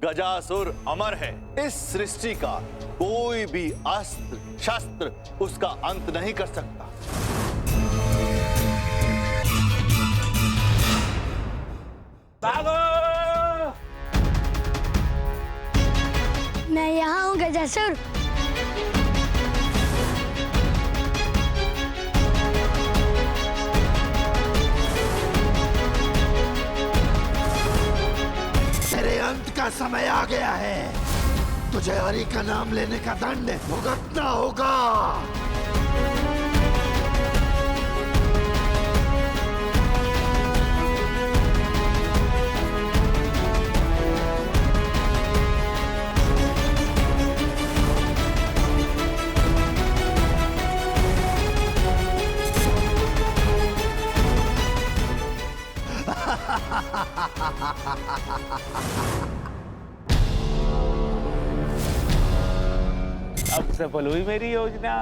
गजासुर अमर है। इस सृष्टि का कोई भी अस्त्र शस्त्र उसका अंत नहीं कर सकता। भागो! मैं यहाँ हूँ गजासुर। तेरे अंत का समय आ गया है। तुझे हरि का नाम लेने का दंड भुगतना होगा। अब सफल हुई मेरी योजना।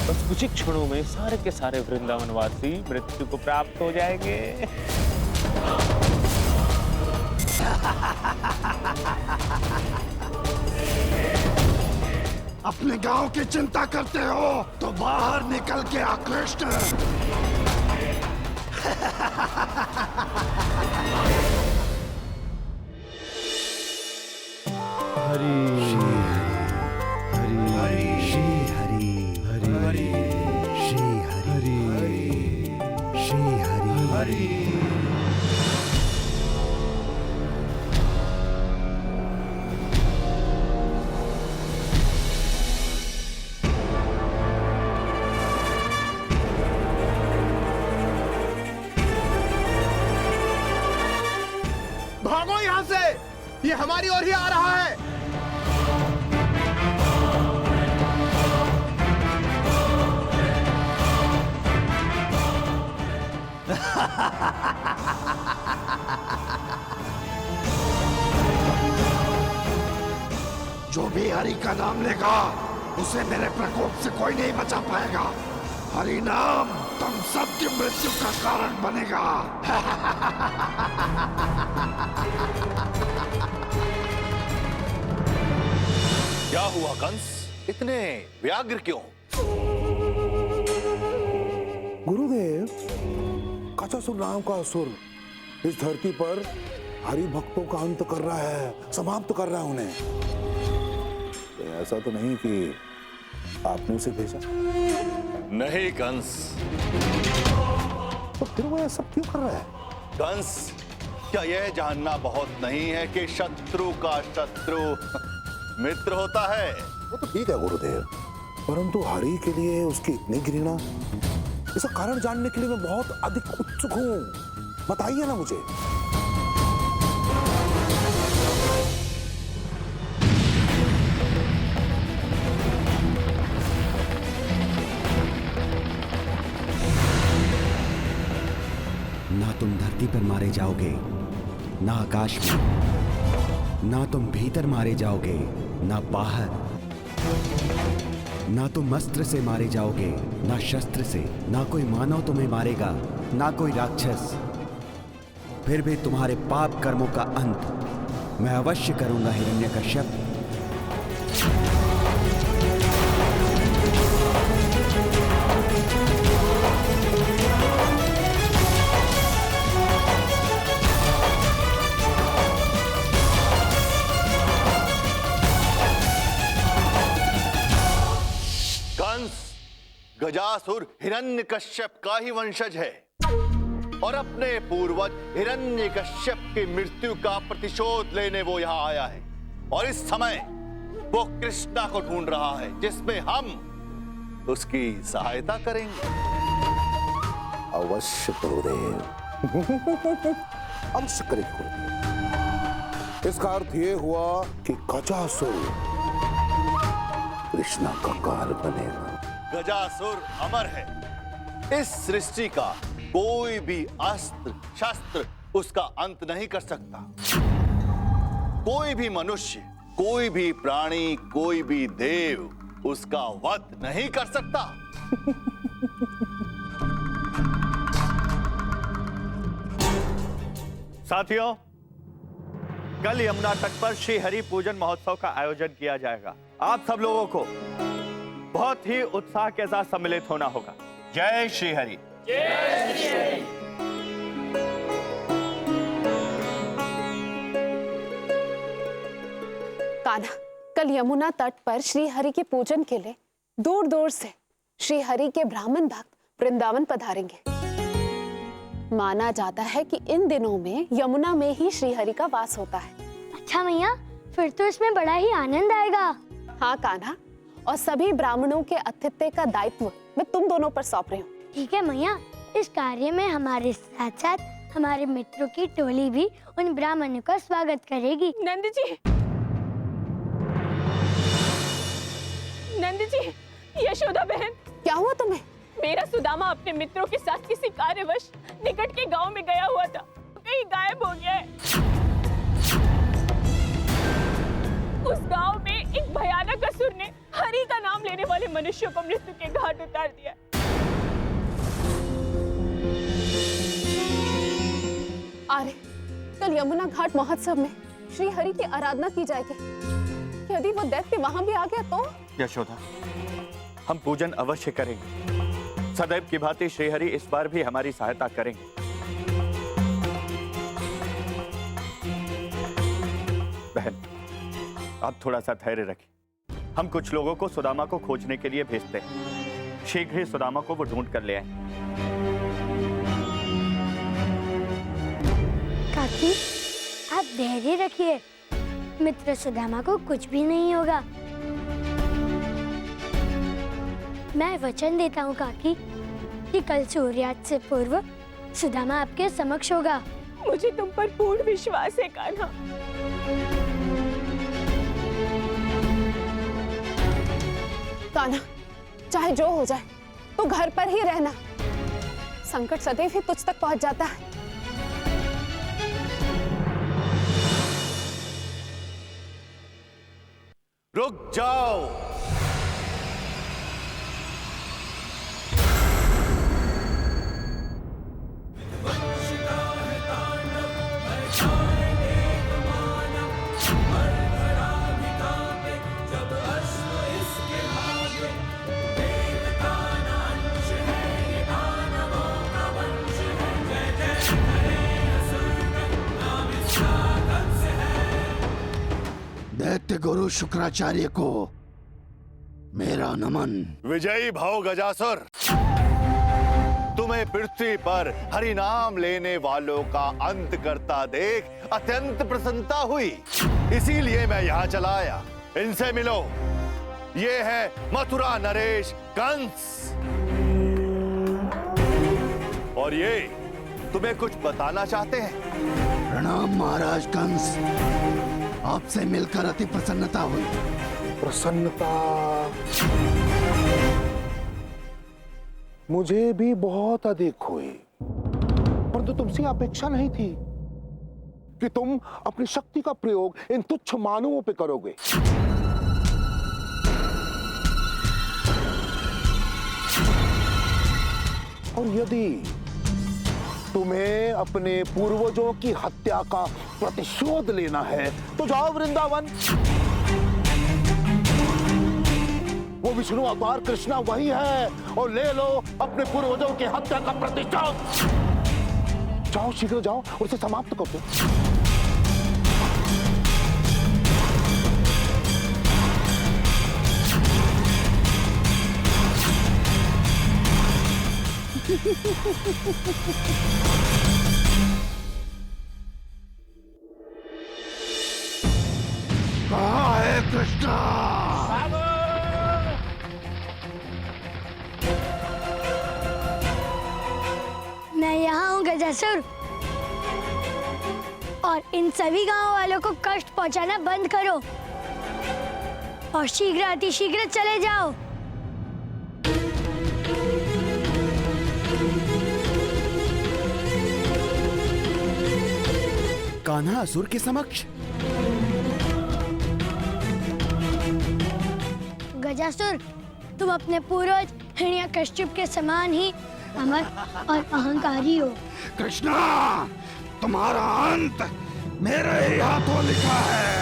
बस कुछ ही क्षणों में सारे के सारे वृंदावनवासी मृत्यु को प्राप्त हो जाएंगे। अपने गांव की चिंता करते हो तो बाहर निकल के आ कृष्ण। भागो यहाँ से, ये हमारी ओर ही आ रहा है। जो भी हरि का नाम लेगा उसे मेरे प्रकोप से कोई नहीं बचा पाएगा। हरि नाम तुम सबकी मृत्यु का कारण बनेगा। क्या हुआ कंस, इतने व्याग्र क्यों? गुरुदेव, कचासुर नाम का असुर इस धरती पर हरि भक्तों का अंत कर रहा है, समाप्त कर रहा है उन्हें। ऐसा तो नहीं कि आपने उसे भेजा? नहीं कंस। तो फिर वो सब क्यों कर रहा है? कंस, क्या यह जानना बहुत नहीं है कि शत्रु का शत्रु मित्र होता है? वो तो ठीक है गुरुदेव, परंतु हरि के लिए उसकी इतनी घृणा, इसका कारण जानने के लिए मैं बहुत अधिक उत्सुक हूं। बताइए ना मुझे। ना तुम धरती पर मारे जाओगे, ना आकाश में। ना तुम भीतर मारे जाओगे, ना बाहर। ना तुम अस्त्र से मारे जाओगे, ना शस्त्र से। ना कोई मानव तुम्हें मारेगा, ना कोई राक्षस। फिर भी तुम्हारे पाप कर्मों का अंत मैं अवश्य करूंगा हिरण्यकश्यप। गजासुर हिरण्यकश्यप का ही वंशज है और अपने पूर्वज हिरण्यकश्यप की मृत्यु का प्रतिशोध लेने वो यहाँ आया है। और इस समय वो कृष्णा को ढूंढ रहा है, जिसमें हम उसकी सहायता करेंगे। अवश्य गुरुदेव, अवश्य करेंगे गुरुदेव। इसका अर्थ ये हुआ कि कचासुर कृष्णा का काल बनेगा। गजासुर अमर है। इस सृष्टि का कोई भी अस्त्र शस्त्र उसका अंत नहीं कर सकता। कोई भी मनुष्य, कोई भी प्राणी, कोई भी देव उसका वध नहीं कर सकता। साथियों, कल यमुना तट पर श्री हरि पूजन महोत्सव का आयोजन किया जाएगा। आप सब लोगों को बहुत ही उत्साह के साथ सम्मिलित होना होगा। जय श्री हरि। कान्हा, कल यमुना तट पर श्री हरि के पूजन के लिए दूर दूर से श्री हरि के ब्राह्मण भक्त वृंदावन पधारेंगे। माना जाता है कि इन दिनों में यमुना में ही श्री हरि का वास होता है। अच्छा मैया, फिर तो इसमें बड़ा ही आनंद आएगा। हाँ कान्हा, और सभी ब्राह्मणों के आतिथ्य का दायित्व मैं तुम दोनों पर सौंप रही हूँ। ठीक है मैया, इस कार्य में हमारे साथ साथ हमारे मित्रों की टोली भी उन ब्राह्मणों का स्वागत करेगी। नंद जी, नंद जी, यशोदा बहन, क्या हुआ तुम्हें? मेरा सुदामा अपने मित्रों के साथ किसी कार्यवश निकट के गांव में गया हुआ था, कहीं गायब हो गया है। उस गांव में एक भयानक असुर ने हरि का नाम लेने वाले मनुष्यों को मृत्यु के घाट उतार दिया। अरे, कल यमुना घाट महोत्सव में श्री हरि की आराधना की जाएगी। यदि वो दैत्य वहां भी आ गया तो? यशोदा, हम पूजन अवश्य करेंगे। सदैव की भांति श्री हरि इस बार भी हमारी सहायता करेंगे। बहन, आप थोड़ा सा धैर्य रखिए। हम कुछ लोगों को सुदामा को खोजने के लिए भेजते हैं। शीघ्र ही सुदामा को वो ढूंढ कर ले आए। काकी, आप धैर्य रखिए, मित्र सुदामा को कुछ भी नहीं होगा। मैं वचन देता हूँ काकी कि कल सूर्यास्त से पूर्व सुदामा आपके समक्ष होगा। मुझे तुम पर पूर्ण विश्वास है कान्हा। कान्हा, चाहे जो हो जाए तू घर पर ही रहना। संकट सदैव ही तुझ तक पहुंच जाता है। रुक जाओ। दैत्य गुरु शुक्राचार्य को मेरा नमन। विजयी भाव गजासुर, तुम्हें पृथ्वी पर हरि नाम लेने वालों का अंत करता देख अत्यंत प्रसन्नता हुई, इसीलिए मैं यहाँ चला आया। इनसे मिलो, ये है मथुरा नरेश कंस, और ये तुम्हें कुछ बताना चाहते हैं। प्रणाम महाराज कंस, आपसे मिलकर अति प्रसन्नता हुई। प्रसन्नता मुझे भी बहुत अधिक हुई, परंतु तुमसे अपेक्षा नहीं थी कि तुम अपनी शक्ति का प्रयोग इन तुच्छ मानवों पे करोगे। और यदि तुम्हें अपने पूर्वजों की हत्या का प्रतिशोध लेना है तो जाओ वृंदावन। वो विष्णु अवतार कृष्णा वही है, और ले लो अपने पूर्वजों की हत्या का प्रतिशोध। जाओ, शीघ्र जाओ, उसे समाप्त कर दो। कहाँ है कृष्णा? मैं यहाँ हूँ गजासुर, और इन सभी गांव वालों को कष्ट पहुँचाना बंद करो और शीघ्र अतिशीघ्र चले जाओ। कान्हा असुर के समक्ष? गजासुर, तुम अपने पूर्वज हिरण्यकश्यप के समान ही अमर और अहंकारी हो। कृष्णा, तुम्हारा अंत मेरे ही हाथों लिखा है।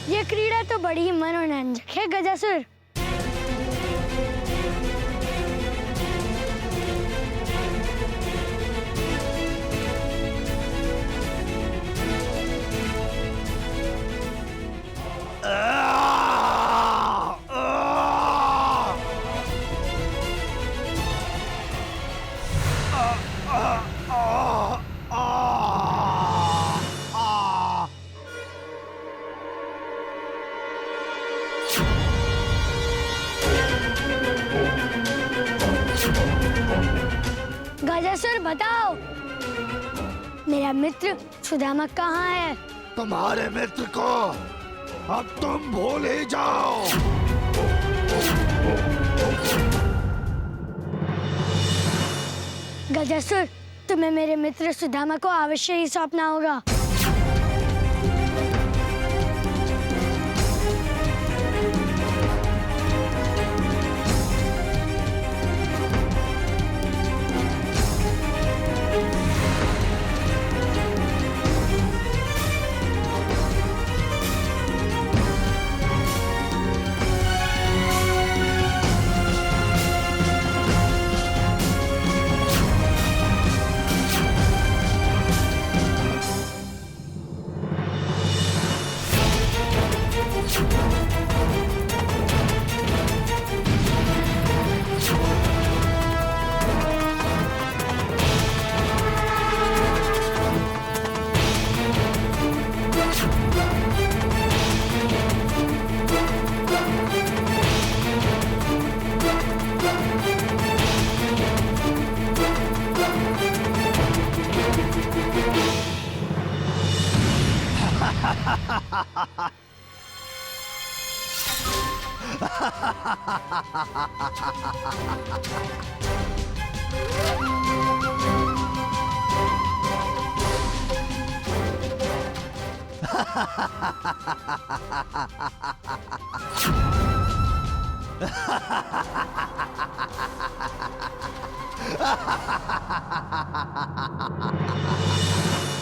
ये क्रीड़ा तो बड़ी ही मनोरंजक है गजासुर। गजासुर बताओ, मेरा मित्र सुदामा कहाँ है? तुम्हारे मित्र को अब तुम भूल ही जाओ। गजासुर, तुम्हें मेरे मित्र सुदामा को अवश्य ही सौंपना होगा।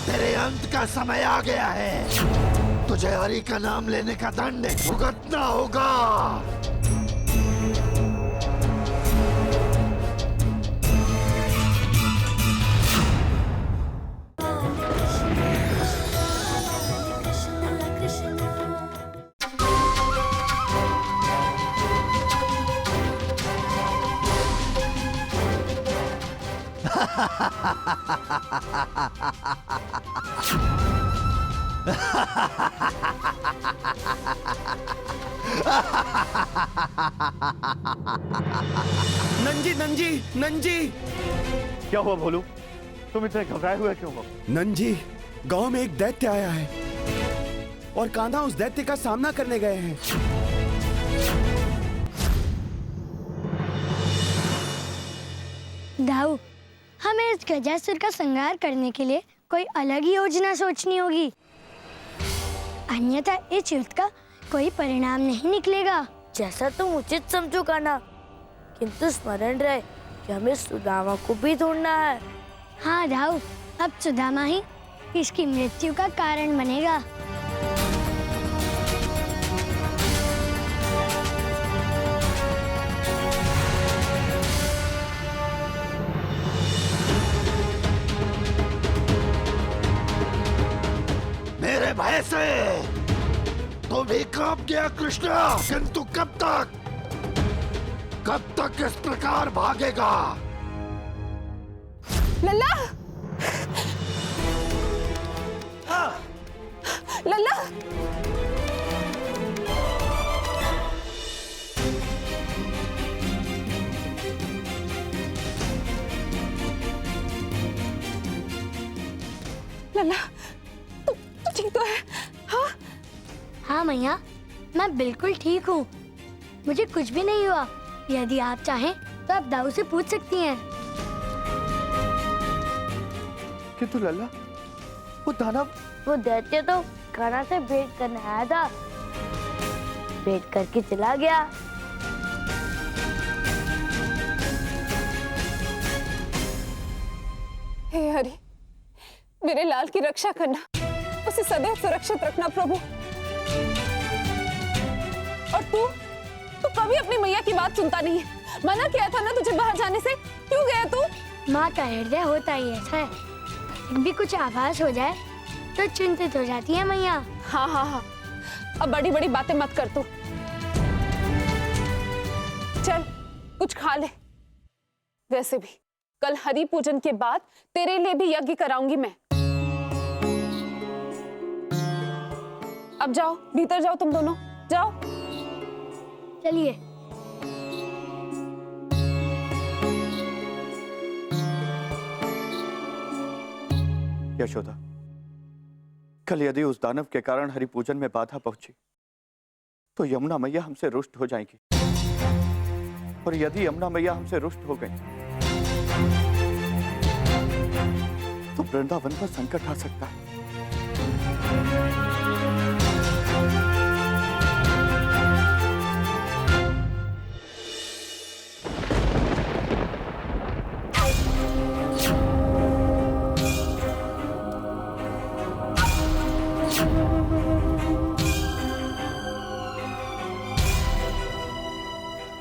तेरे अंत का समय आ गया है। तुझे हरि का नाम लेने का दंड भुगतना होगा। नंजी नंजी नंजी, क्या हुआ भोलू? तुम इतने घबराए हुए क्यों हो? नंजी, गांव में एक दैत्य आया है और कान्हा उस दैत्य का सामना करने गए हैं। दाऊ, हमें इस गजासुर का संहार करने के लिए कोई अलग ही योजना सोचनी होगी, अन्यथा इस युद्ध का कोई परिणाम नहीं निकलेगा। जैसा तुम उचित समझो कान्हा, किंतु स्मरण रहे कि हमें सुदामा को भी ढूंढना है। हाँ दाऊ, अब सुदामा ही इसकी मृत्यु का कारण बनेगा। मेरे भय से तो भी कांप गया कृष्ण, किंतु कब तक इस प्रकार भागेगा? लल्ला, लल्ला, लल्ला, तू ठीक तो है? हाँ हाँ मैया, मैं बिल्कुल ठीक हूँ। मुझे कुछ भी नहीं हुआ। यदि आप चाहें तो आप दाऊ से पूछ सकती हैं। किंतु लल्ला, वो दानव, वो दैत्य तो कान्हा से भेंट करने आया था, भेंट करके चला गया। हे हरि, मेरे लाल की रक्षा करना, उसे सदैव सुरक्षित रखना प्रभु। और तू कभी अपनी मैया की बात सुनता नहीं है। मना किया था ना तुझे बाहर जाने से, क्यों गया तू? माँ का हृदय होता ही ऐसा है, कहीं भी कुछ आभास हो जाए तो चिंतित हो जाती है मैया। हाँ हाँ हाँ, अब बड़ी बड़ी बातें मत कर तू। चल कुछ खा ले। वैसे भी कल हरि पूजन के बाद तेरे लिए भी यज्ञ कराऊंगी मैं। अब जाओ, भीतर जाओ, तुम दोनों जाओ। चलिए। यशोदा, कल यदि उस दानव के कारण हरि पूजन में बाधा पहुंची तो यमुना मैया हमसे रुष्ट हो जाएंगी, और यदि यमुना मैया हमसे रुष्ट हो गई तो वृंदावन पर संकट आ सकता है।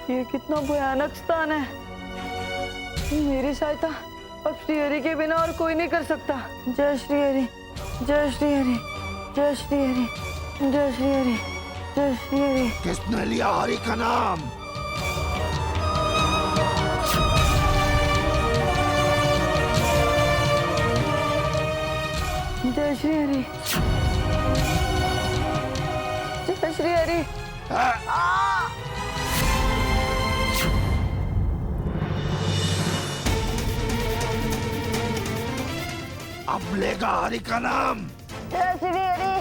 ये कितना भयानक स्थान है। मेरी सहायता अब श्री हरि के बिना और कोई नहीं कर सकता। जय श्री हरि, जय श्री हरि, जय श्री हरि, जय श्री हरि, जय श्री हरि। किसने लिया हरि का नाम? जय श्री हरि, जय श्री हरि। अब लेगा हरि का नाम। जय श्री हरि,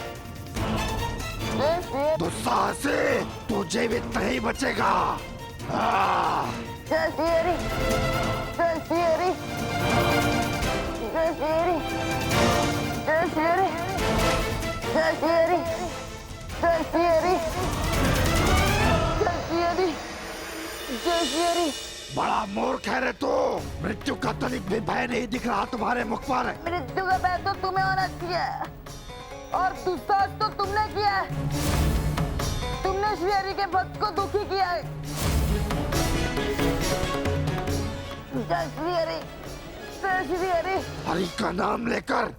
जय श्री दुस्साहसी, तू जीवित नहीं बचेगा। जय श्री हरि, जय श्री हरि, जय श्री हरि, जय श्री हरि, जय श्री हरि, जय श्री हरि, जय श्री हरि, जय श्री हरि। बड़ा मूर्ख है रे तू। मृत्यु का तनिक भी भय नहीं दिख रहा तुम्हारे मुख पर। मृत्यु का भय तो तुम्हें होना चाहिए, और दुस्साहस तो तुमने किया है। तुमने श्री हरि के भक्त को दुखी किया है। जय श्री हरि, जय श्री हरि। हरि का नाम लेकर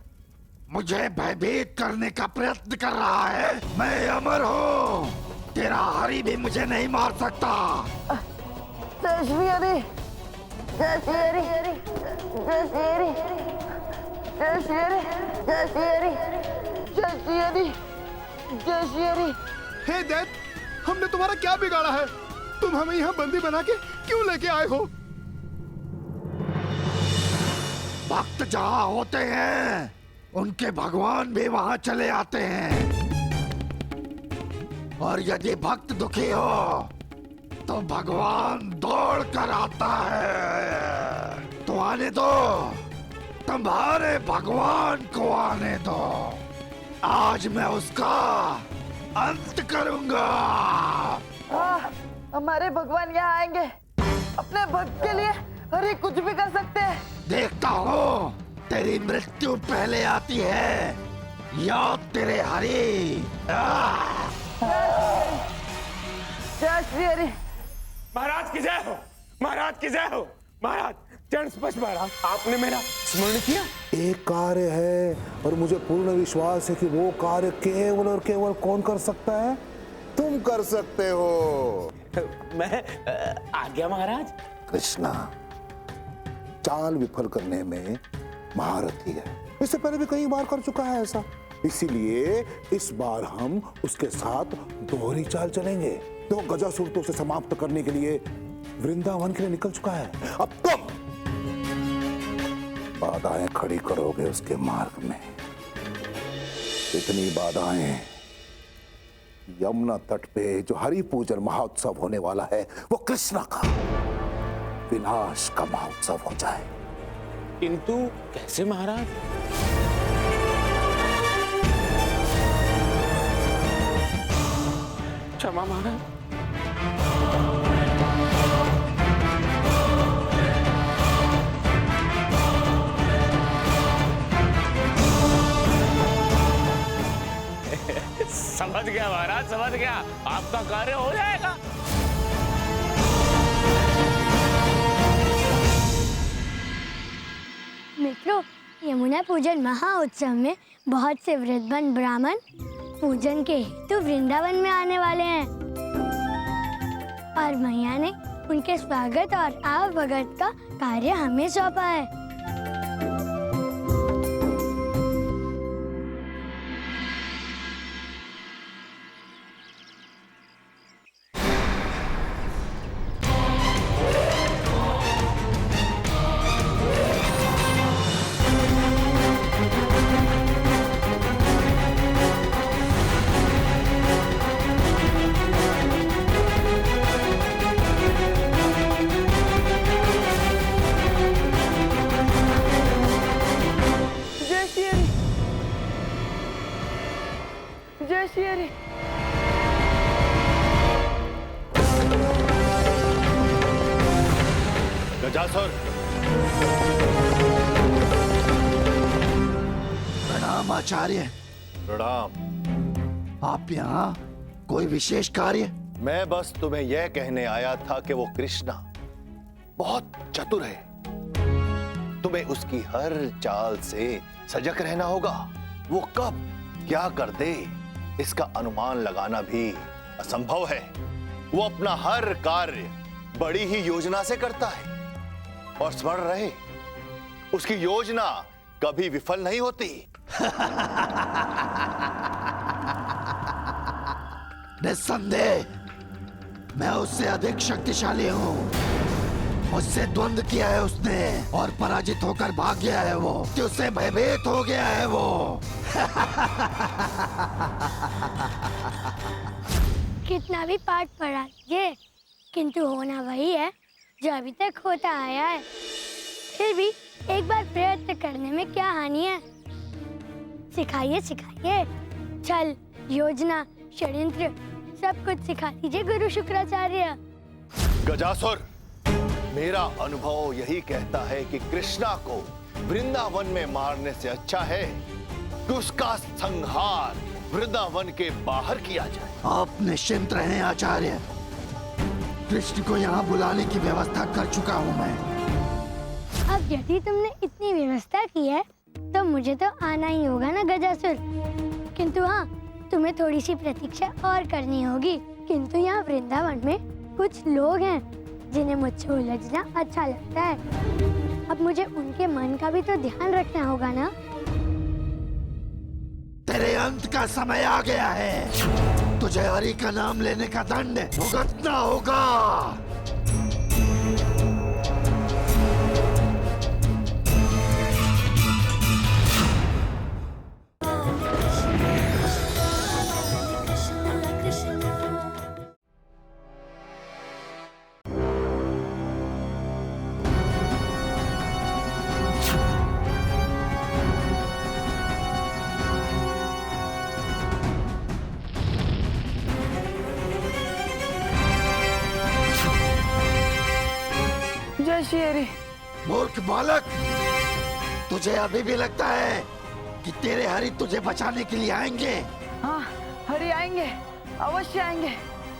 मुझे भयभीत करने का प्रयत्न कर रहा है। मैं अमर हूँ, तेरा हरि भी मुझे नहीं मार सकता। जय श्री हरि, जय श्री हरि, जय श्री हरि, जय श्री हरि, जय श्री हरि, जय श्री हरि, जय श्री हरि। हे दैत, हमने तुम्हारा क्या बिगाड़ा है? तुम हमें यहाँ बंदी बना के क्यों लेके आए हो? भक्त जहाँ होते हैं उनके भगवान भी वहाँ चले आते हैं, और यदि भक्त दुखी हो तो भगवान दौड़ कर आता है। तो आने दो, तुम्हारे भगवान को आने दो। आज मैं उसका अंत करूंगा। हमारे भगवान यहाँ आएंगे। अपने भक्त के लिए हरि कुछ भी कर सकते हैं। देखता हूँ तेरी मृत्यु पहले आती है या तेरे हरि। जय श्री हरि। महाराज की जय हो, महाराज की जय हो। महाराज, चरण स्पर्श महाराज, आपने मेरा स्मरण किया। एक कार्य है और मुझे पूर्ण विश्वास है कि वो कार्य केवल और केवल कौन कर सकता है? तुम कर सकते हो। मैं आ गया महाराज। कृष्णा चाल विफल करने में महारथी है। इससे पहले भी कई बार कर चुका है ऐसा, इसीलिए इस बार हम उसके साथ दोहरी चाल चलेंगे। तो गजासुर तो उसे समाप्त करने के लिए वृंदावन के लिए निकल चुका है। अब तुम बाधाएं खड़ी करोगे उसके मार्ग में, इतनी बाधाएं यमुना तट पे जो हरि पूजन महोत्सव होने वाला है वो कृष्णा का विनाश का महोत्सव हो जाए। किंतु कैसे महाराज? क्षमा महाराज। समझ गया महाराज, समझ गया। आपका कार्य हो जाएगा। मित्रों, यमुना पूजन महाउत्सव में बहुत से वृद्धवन ब्राह्मण पूजन के हेतु वृंदावन में आने वाले हैं और मैया ने उनके स्वागत और आवभगत का कार्य हमें सौंपा है। जय श्री हरि। गजासुर, प्रणाम आचार्य। प्रणाम। आप यहाँ कोई विशेष कार्य? मैं बस तुम्हें यह कहने आया था कि वो कृष्णा बहुत चतुर है। तुम्हें उसकी हर चाल से सजग रहना होगा। वो कब क्या कर दे इसका अनुमान लगाना भी असंभव है। वो अपना हर कार्य बड़ी ही योजना से करता है और स्मरण रहे, उसकी योजना कभी विफल नहीं होती। निस्संदेह मैं उससे अधिक शक्तिशाली हूँ। मुझसे द्वंद्व किया है उसने और पराजित होकर भाग गया है वो, कि उससे भयभीत हो गया है वो। कितना भी पाठ पढ़ा लीजिए, किंतु होना वही है जो अभी तक होता आया है। फिर भी एक बार प्रयत्न करने में क्या हानि है। सिखाइए सिखाइए, छल, योजना, षड्यंत्र सब कुछ सिखा दीजिए गुरु शुक्राचार्य। गजासुर, मेरा अनुभव यही कहता है कि कृष्णा को वृंदावन में मारने से अच्छा है कि उसका संहार वृंदावन के बाहर किया जाए। आप निश्चिंत रहें आचार्य, कृष्ण को यहाँ बुलाने की व्यवस्था कर चुका हूँ मैं। अब यदि तुमने इतनी व्यवस्था की है तो मुझे तो आना ही होगा ना गजासुर। किंतु हाँ, तुम्हें थोड़ी सी प्रतीक्षा और करनी होगी। किंतु यहाँ वृंदावन में कुछ लोग हैं जिन्हें मुझसे उलझना अच्छा लगता है। अब मुझे उनके मन का भी तो ध्यान रखना होगा ना। तेरे अंत का समय आ गया है। तुझे हरि का नाम लेने का दंड भुगतना होगा। जय श्री हरि। मूर्ख बालक, तुझे अभी भी लगता है कि तेरे हरि तुझे बचाने के लिए आएंगे? हाँ, हरि आएंगे, अवश्य आएंगे।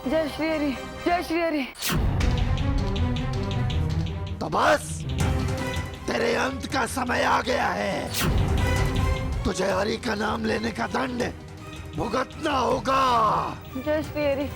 जय श्री हरि, जय श्री हरि। तो बस तेरे अंत का समय आ गया है। तुझे हरि का नाम लेने का दंड भुगतना होगा। जय श्री हरि।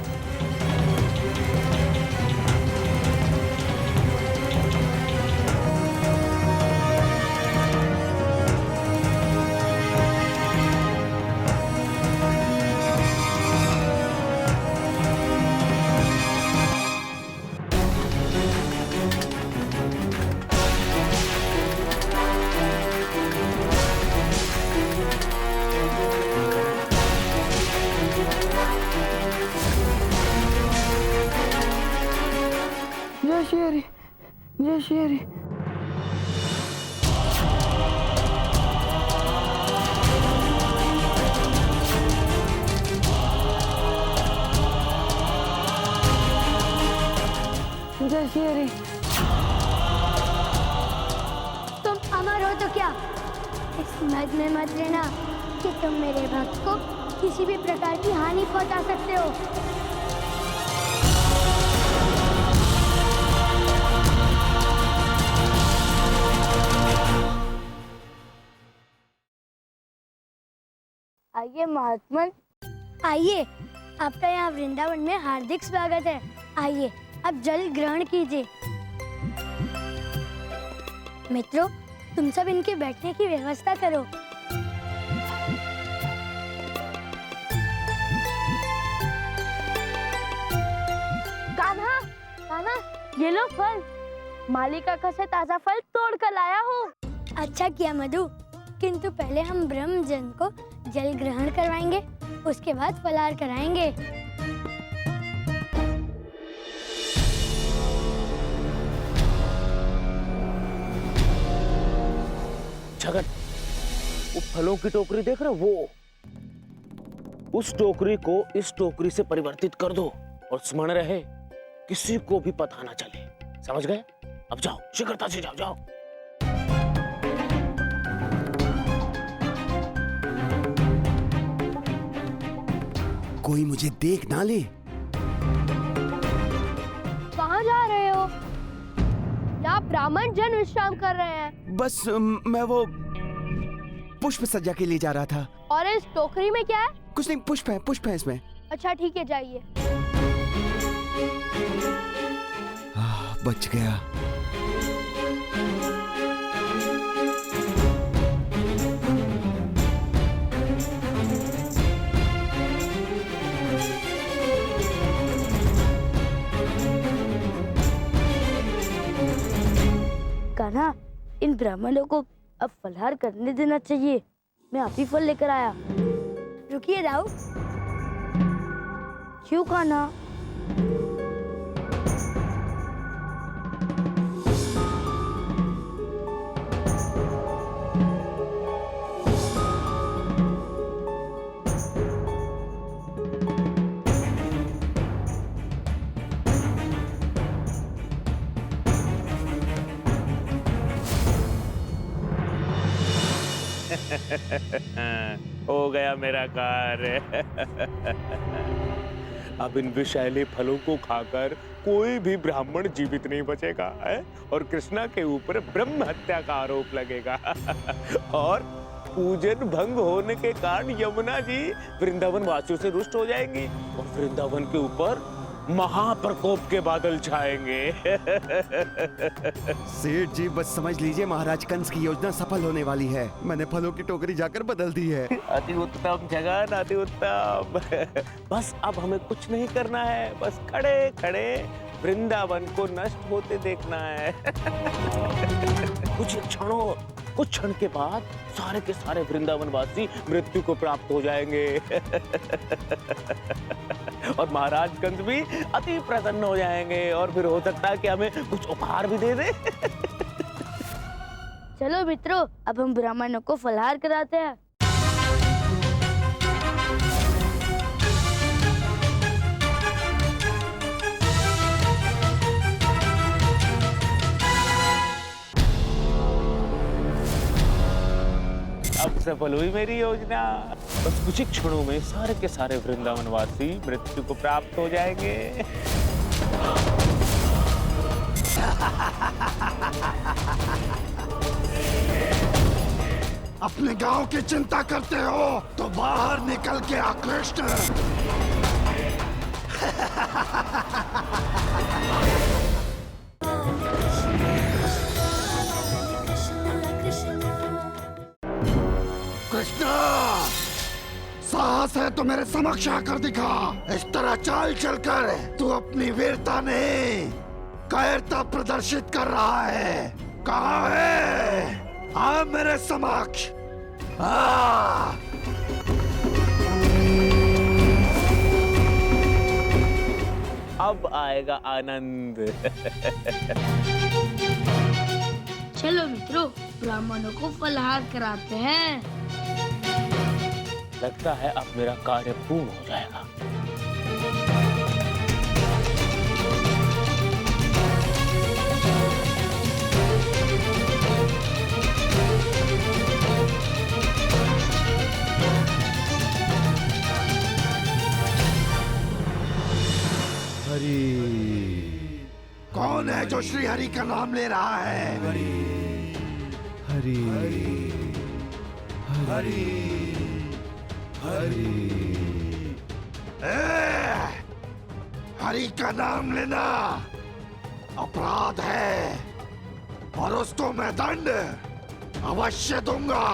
जय श्री हरि, जय श्री हरि। जय श्री हरि। तुम अमर हो तो क्या, इस मद में मत रहना कि तुम मेरे भक्त को किसी भी प्रकार की हानि पहुंचा सकते हो। आइए महात्मन, आइए। आपका यहाँ वृंदावन में हार्दिक स्वागत है। आइए, अब जल ग्रहण कीजिए। मित्रों, तुम सब इनके बैठने की व्यवस्था करो। कान्हा, कान्हा, ये लो फल। मालिका से ताजा फल तोड़ कर लाया हूँ। अच्छा किया मधु, किंतु पहले हम ब्रह्मजन को जल ग्रहण करवाएंगे, उसके बाद फलाहार कराएंगे। जगत, वो फलों की टोकरी देख रहे हो, वो उस टोकरी को इस टोकरी से परिवर्तित कर दो और स्मरण रहे किसी को भी पता ना चले। समझ गए? अब जाओ, शीघ्रता से जाओ, जाओ। कोई मुझे देख ना ले। कहाँ जा रहे हो? यहाँ ब्राह्मण जन विश्राम कर रहे हैं। बस मैं वो पुष्प सज्जा के लिए जा रहा था। और इस टोकरी में क्या है? कुछ नहीं, पुष्प है इसमें। अच्छा ठीक है, जाइए। बच गया। कान्हा, इन ब्राह्मणों को अब फलहार करने देना चाहिए। मैं आप ही फल लेकर आया। रुकिए राव। क्यों कान्हा? हो गया मेरा कार्य। अब इन विषैले फलों को खाकर कोई भी ब्राह्मण जीवित नहीं बचेगा है? और कृष्णा के ऊपर ब्रह्म हत्या का आरोप लगेगा। और पूजन भंग होने के कारण यमुना जी वृंदावन वासियों से रुष्ट हो जाएंगी और वृंदावन के ऊपर महाप्रकोप के बादल छाएंगे। सेठ जी, बस समझ लीजिए, महाराज कंस की योजना सफल होने वाली है। मैंने फलों की टोकरी जाकर बदल दी है। अति उत्तम जगन, अति उत्तम। बस अब हमें कुछ नहीं करना है, बस खड़े खड़े वृंदावन को नष्ट होते देखना है। कुछ क्षण के बाद सारे के सारे वृंदावन वासी मृत्यु को प्राप्त हो जाएंगे। और महाराज कंस भी अति प्रसन्न हो जाएंगे और फिर हो सकता है कि हमें कुछ उपहार भी दे दे। चलो मित्रों, अब हम ब्राह्मणों को फलहार कराते हैं। अब सफल हुई मेरी योजना। बस कुछ ही क्षणों में सारे के सारे वृंदावन वासी मृत्यु को प्राप्त हो जाएंगे। अपने गांव की चिंता करते हो तो बाहर निकल के आ कृष्ण। कृष्णा, साहस है तो मेरे समक्ष आकर दिखा। इस तरह चाल चलकर तू अपनी वीरता नहीं, कायरता प्रदर्शित कर रहा है। कहाँ है? आ मेरे समक्ष। अब आएगा आनंद। चलो मित्रों, ब्राह्मणों को फलाहार कराते हैं। लगता है अब मेरा कार्य पूर्ण हो जाएगा। कौन है जो श्री हरि का नाम ले रहा है? हरि हरि हरि का नाम लेना अपराध है और उसको मैं दंड अवश्य दूंगा।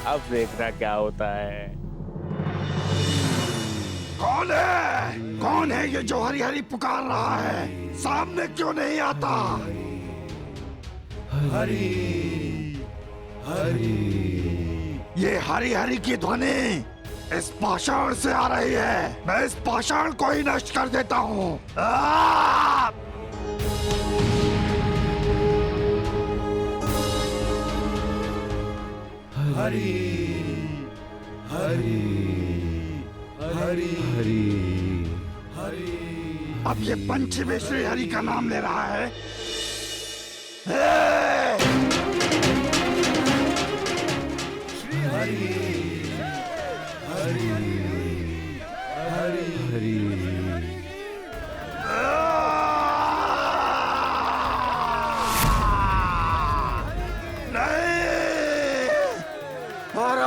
अब देखना क्या होता है। कौन है? कौन है ये जो हरि हरि पुकार रहा है? सामने क्यों नहीं आता? हरि हरि। ये हरि हरि की ध्वनि इस पाषाण से आ रही है। मैं इस पाषाण को ही नष्ट कर देता हूँ। हरि हरि हरि हरि। अब ये पंछी भी श्री हरि का नाम ले रहा है। श्री हरि हरि हरि हरि।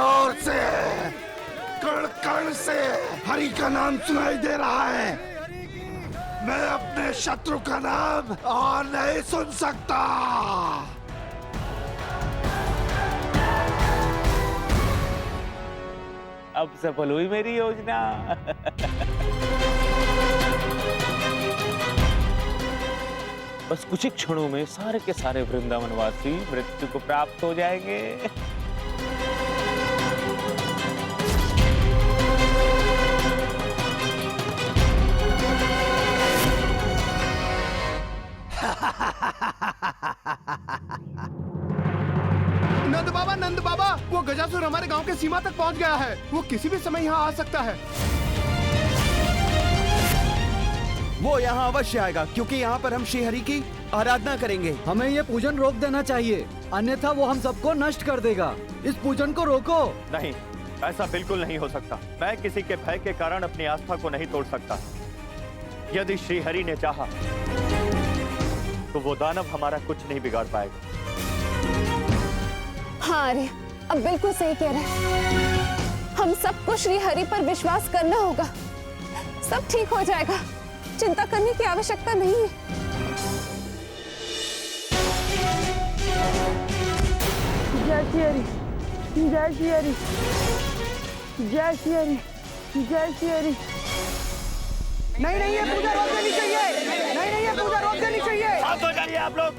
और से कण कण से हरि का नाम सुनाई दे रहा है। मैं अपने शत्रु का नाम और नहीं सुन सकता। अब सफल हुई मेरी योजना। बस कुछ ही क्षणों में सारे के सारे वृंदावनवासी मृत्यु को प्राप्त हो जाएंगे। नंद बाबा, वो गजासुर हमारे गांव के सीमा तक पहुंच गया है। वो किसी भी समय यहाँ आ सकता है। वो यहाँ अवश्य आएगा, क्योंकि यहाँ पर हम श्री हरि की आराधना करेंगे। हमें ये पूजन रोक देना चाहिए, अन्यथा वो हम सबको नष्ट कर देगा। इस पूजन को रोको। नहीं, ऐसा बिल्कुल नहीं हो सकता। मैं किसी के भय के कारण अपनी आस्था को नहीं तोड़ सकता। यदि श्री हरि ने चाहा तो वो दानव हमारा कुछ नहीं बिगाड़ पाएगा। हाँ अरे, अब बिल्कुल सही कह रहे हैं। हम सबको श्री हरि पर विश्वास करना होगा। सब ठीक हो जाएगा, चिंता करने की आवश्यकता नहीं है। जय श्री हरि, जय श्री हरि, जय श्री हरि, जय श्री हरि। नहीं नहीं, ये पूजा रोक देनी चाहिए। नहीं नहीं, ये पूजा रोक देनी चाहिए। शांत हो जाइए आप लोग।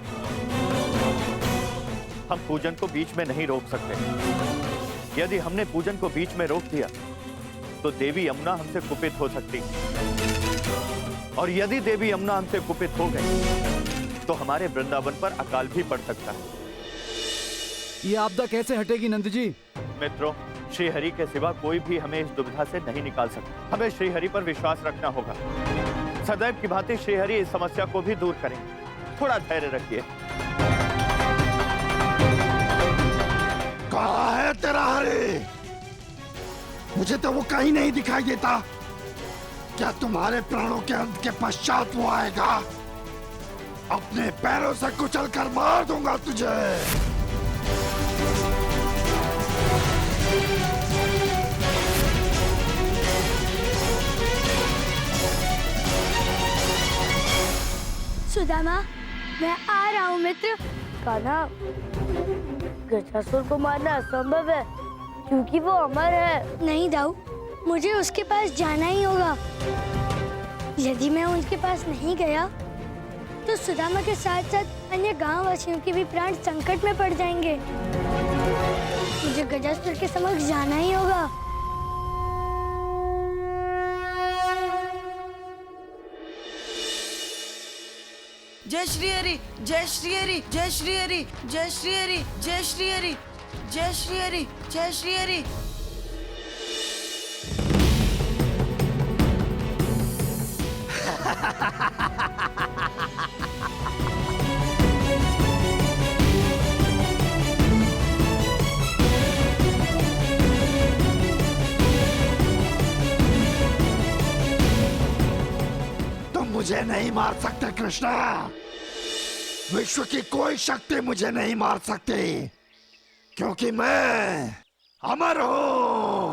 हम पूजन को बीच में नहीं रोक सकते। यदि हमने पूजन को बीच में रोक दिया तो देवी यमुना हमसे कुपित हो सकती, और यदि देवी यमुना हमसे कुपित हो गई तो हमारे वृंदावन पर अकाल भी पड़ सकता है। ये आपदा कैसे हटेगी नंद जी? मित्रों, श्री हरि के सिवा कोई भी हमें इस दुविधा से नहीं निकाल सकता। हमें श्री हरि पर विश्वास रखना होगा। सदैव की भांति श्री हरि इस समस्या को भी दूर करेंगे। थोड़ा धैर्य रखिए। कहाँ है तेरा हरि? मुझे तो वो कहीं नहीं दिखाई देता। क्या तुम्हारे प्राणों के अंत के पश्चात वो आएगा? अपने पैरों से कुचल कर मार दूंगा तुझे। सुदामा, मैं आ रहा हूँ मित्र। कान्हा, गजासुर को मारना असंभव है क्योंकि वो अमर है। नहीं दाऊ, मुझे उसके पास जाना ही होगा। यदि मैं उनके पास नहीं गया तो सुदामा के साथ साथ अन्य गांव वासियों के भी प्राण संकट में पड़ जाएंगे। मुझे गजासुर के समक्ष जाना ही होगा। जय श्री हरि, जय श्री हरि, जय श्री हरि, जय श्री हरि, जय श्री हरि, जय श्री हरि, जय श्री हरि। तुम मुझे नहीं मार सकते कृष्णा। विश्व की कोई शक्ति मुझे नहीं मार सकती क्योंकि मैं अमर हूं।